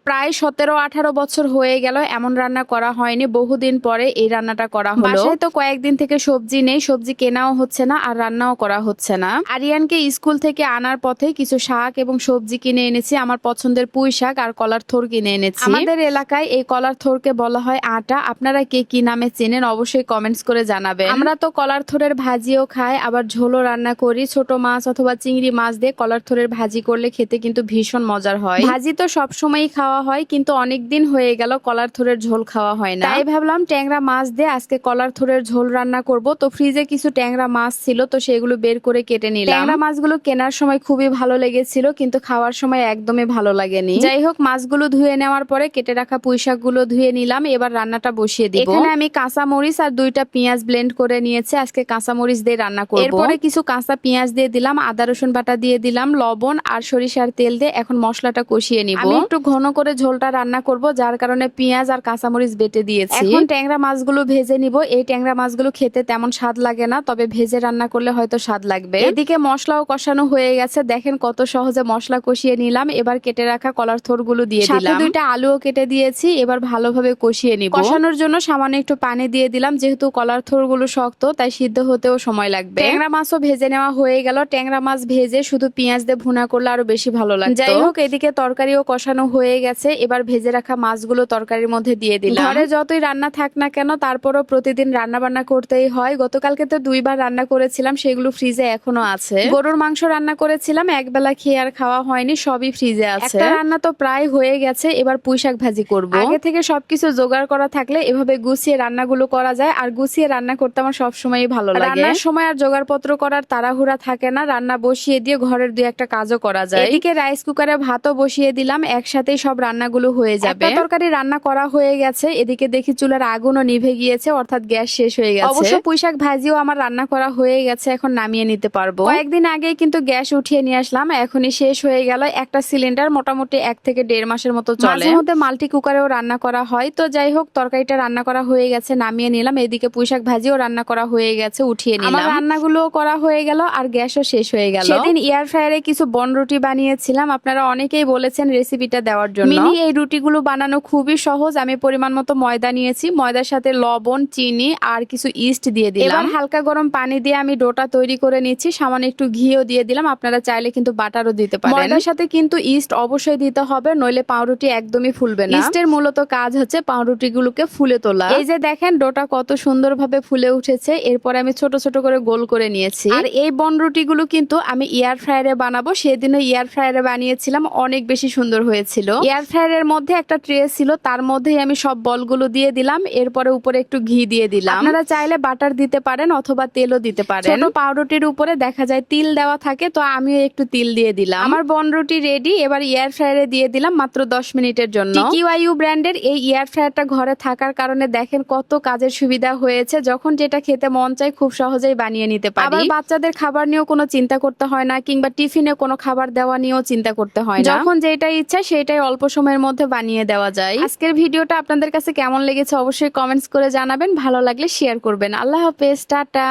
প্রায় 17-18 বছর হয়ে গেল এমন রান্না করা হয়নি। বহুদিন পরে এই রান্নাটা করা হলো। বাসায় তো কয়েকদিন থেকে সবজি নেই, সবজি কেনাও হচ্ছে না আর রান্নাও করা হচ্ছে না। আরিয়ানকে স্কুল থেকে আনার পথে কিছু শাক এবং সবজি কিনে এনেছি। আমার পছন্দের পুঁই শাক আর কলার থোর কিনে এনেছি। আমাদের এলাকায় এই কলার থোরকে বলা হয় আটা। আপনারা কে কি নামে চেনেন অবশ্যই কমেন্টস করে জানাবেন। আমরা তো কলার থোরের ভাজিও খাই, আবার ঝোলও রান্না করি। ছোট মাছ অথবা চিংড়ি মাছ দিয়ে কলার থোরের ভাজি করলে খেতে কিন্তু ভীষণ মজার হয়। ভাজি তো সবসময়ই খাওয়া হয়, কিন্তু অনেকদিন হয়ে গেল কলার থোরের ঝোল খাওয়া হয় না। তাই ভাবলাম ট্যাংরা মাছ দিয়ে আজকে কলার থোরের ঝোল রান্না করব। তো ফ্রিজে কিছু ট্যাংরা মাছ ছিল, তো সেগুলো বের করে কেটে নিলাম। ট্যাংরা মাছগুলো কেনার সময় খুবই ভালো লেগেছিল, কিন্তু খাওয়ার সময় একদমই ভালো লাগেনি। যাই হোক, মাছগুলো ধুয়ে নেওয়ার পরে কেটে রাখা পুঁইশাক গুলো ধুয়ে নিলাম। এবার রান্নাটা বসিয়ে দিব। এখানে আমি কাঁচা মরিচ আর 2টা পেঁয়াজ ব্লেন্ড করে নিয়েছি। আজকে কাঁচা মরিচ দিয়ে রান্না করব। এরপরে কিছু কাঁচা পেঁয়াজ দিয়ে দিলাম, আদা রসুন বাটা দিয়ে দিলাম, লবণ আর সরিষার তেল দিয়ে এখন মশলাটা কষিয়ে নিব। আমি একটু ঘন করে ঝোলটা রান্না করব, যার কারণে পেঁয়াজ আর কাঁচা মরিচ বেটে দিয়েছি। এখন ট্যাংরা মাছগুলো ভেজে নিব। এই ট্যাংরা মাছগুলো খেতে তেমন স্বাদ লাগে না, তবে ভেজে রান্না করলে হয়তো স্বাদ লাগবে। এদিকে মশলাও কষানো হয়ে গেছে। দেখেন কত সহজে মশলা কষিয়ে নিলাম। এবার কেটে রাখা কলার থোর গুলো দিয়ে দিলাম, সাথে 2টা আলুও কেটে দিয়েছি। এবার ভালোভাবে কষিয়ে নিব। কষানোর জন্য সামান্য একটু পানি দিয়ে দিলাম, যেহেতু কলার থোর গুলো শক্ত তাই সিদ্ধ হতেও সময় লাগবে। ট্যাংরা মাছও ভেজে নেওয়া হয়ে গেল। ট্যাংরা মাছ ভেজে শুধু পেঁয়াজ দিয়ে ভুনা করলে আরো বেশি ভালো লাগবে। যাই হোক, এদিকে তরকারিও কষানো হয়ে গেছে। এবার ভেজে রাখা মাছগুলো তরকারির মধ্যে দিয়ে দিলাম। ঘরে যতই রান্না থাক না কেন, তারপরও প্রতিদিন রান্না বান্না করতেই হয়। গতকালকে তো 2বার রান্না করেছিলাম, সেগুলো ফ্রিজে এখনো আছে। গরুর মাংস রান্না করেছিলাম, একবেলা খেয়ে আর খাওয়া হয়নি, সবই ফ্রিজে আছে। একটা রান্না তো প্রায় হয়ে গেছে। এবার পুঁইশাক ভাজি করব। আগে থেকে সবকিছু জোগাড় করা থাকলে এভাবে গুছিয়ে রান্নাগুলো করা যায়, আর গুছিয়ে রান্না করতে আমার সবসময়ই ভালো লাগে। রান্নার সময় আর জোগাড়পত্র করার তাড়াহুড়া থাকে না, রান্না বসিয়ে দিয়ে ঘরের 2-1টা কাজও করা যায়। এদিকে রাইস কুকারে ভাতও বসিয়ে দিলাম, একসাথেই সব রান্নাগুলো হয়ে যাবে। একটা তরকারি রান্না করা হয়ে গেছে। এদিকে দেখি চুলার আগুনও নিভে গিয়েছে, অর্থাৎ গ্যাস শেষ হয়ে গেছে। অবশ্য পুঁইশাক ভাজিও আমার রান্না করা হয়ে গেছে, এখন নামিয়ে নিতে পারবো। কয়েকদিন আগেই কিন্তু গ্যাস উঠিয়ে নিয়ে আসলাম, এখনই শেষ হয়ে গেল। একটা সিলিন্ডার মোটামুটি 1 থেকে 1.5 মাসের মতো চলে। মাঝে মধ্যে মাল্টি কুকারেও রান্না করা হয়। তো যাই হোক, তরকারিটা রান্না করা হয়ে গেছে, নামিয়ে নিলাম। এদিকে পুঁইশাক ভাজিও রান্না করা হয়ে গেছে, উঠিয়ে নিলাম। আমার রান্নাগুলো করা হয়ে গেল আর গ্যাসও শেষ হয়ে গেল। সেদিন এয়ার ফ্রায়ারে কিছু বনরুটি বানিয়েছিলাম, আপনারা অনেকেই বলেছেন রেসিপিটা দেওয়ার জন্য। মিনি এই রুটিগুলো বানানো খুবই সহজ। আমি পরিমাণ মতো ময়দা নিয়েছি, ময়দার সাথে লবণ, চিনি আর কিছু ইস্ট দিয়ে দিলাম। এবার হালকা গরম পানি দিয়ে আমি ডোটা তৈরি করে নিচ্ছি। সামান্য একটু ঘিও দিয়ে দিলাম, আপনারা চাইলে কিন্তু বাটারও দিতে পারেন। ময়দার সাথে কিন্তু ইস্ট অবশ্যই দিতে হবে, নইলে পাউরুটি একদমই ফুলবে না। ইস্টের মূলত কাজ হচ্ছে পাউরুটিগুলোকে ফুলে তোলা। এই যে দেখেন ডোটা কত সুন্দরভাবে ফুলে উঠেছে। এরপরে আমি ছোট ছোট করে গোল করে নিয়েছি। আর এই বনরুটিগুলো কিন্তু আমি এয়ার ফ্রায়ারে বানাবো। সেদিনও এয়ার ফ্রায়ারে বানিয়েছিলাম, অনেক বেশি সুন্দর হয়েছিল। এয়ার ফ্রায়ারের মধ্যে একটা ট্রে ছিল, তার মধ্যেই আমি সব বলগুলো দিয়ে দিলাম। এরপরে উপরে একটু ঘি দিয়ে দিলাম। আপনারা চাইলে বাটার দিতে পারেন অথবা তেলও দিতে পারেন। ছোট পাউরুটির উপরে দেখা যায় তিল দেওয়া থাকে, তো আমিও একটু তিল দিয়ে দিলাম। আমার বনরুটি রেডি। এবার এয়ার ফ্রায়ারে দিয়ে দিলাম মাত্র 10 মিনিটের জন্য। TQIU ব্র্যান্ডের এই এয়ার ফ্রায়ারটা ঘরে থাকার কারণে দেখেন কত কাজের সুবিধা হয়েছে। যখন যেটা খেতে মন চায় খুব সহজেই বানিয়ে নিতে পারি। আবার বাচ্চাদের খাবার নিয়েও কোনো চিন্তা করতে হয় না, কিংবা টিফিনে কোনো খাবার দেওয়া নিয়েও চিন্তা করতে হয় না। যখন যেটা ইচ্ছা সেটাই অল্প সময়ের মধ্যে বানিয়ে দেওয়া যায়। আজকের ভিডিওটা আপনাদের কাছে কেমন লেগেছে অবশ্যই কমেন্টস করে জানাবেন। ভালো লাগলে শেয়ার করবেন। আল্লাহ হাফেজ, টাটা।